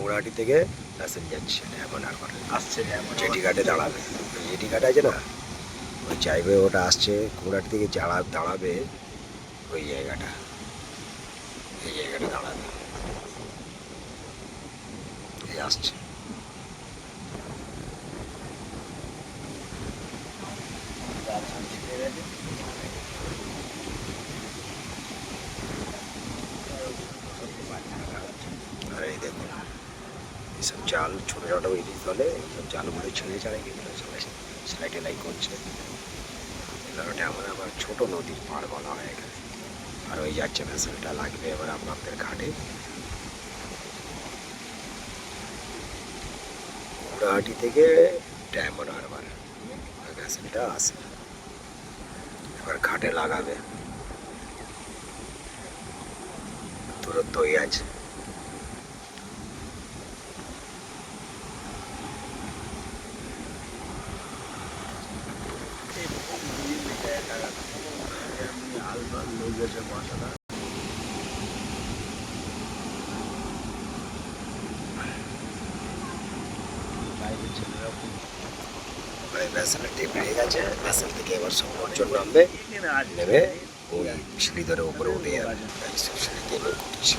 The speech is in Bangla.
কুমড়াহাটি থেকে ভ্যাসেল যাচ্ছে ডায়মন্ড হারবার আসছে, জেটি ঘাটে দাঁড়াবে। জেটি ঘাট আছে না, ওই চাইবে ওটা আসছে কুমড়াহাটি থেকে দাঁড়াবে ওই জায়গাটা, এই জায়গাটা দাঁড়াবে, এই আসছে। আর এই দেখুন এইসব জাল ছোটো ছোটো ইলিশ হলে এইসব জালগুলো ছেড়ে ছাড়ে কিন্তু সবাই সেলাই টেলাই করছে। ওটা আমার ছোটো নদীর পাড় বলা হয় এখানে। আর ওই যাচ্ছে ভ্যাসেলটা লাগবে এবার আপনাদের ঘাটে, কুমড়াহাটি থেকে ডায়মন্ড হারবার ভ্যাসেলটা আসে, এবার ঘাটে লাগাবে, দূরত্বই আছে। ভ্যাসেলের টিপ বেড়ে গেছে, ভ্যাসেল থেকে এবার সব লোকজন নামবে, নেমে ওই সিঁড়ি ধরে উপরে উঠে যাবে, সিঁড়ি কেবল করছে।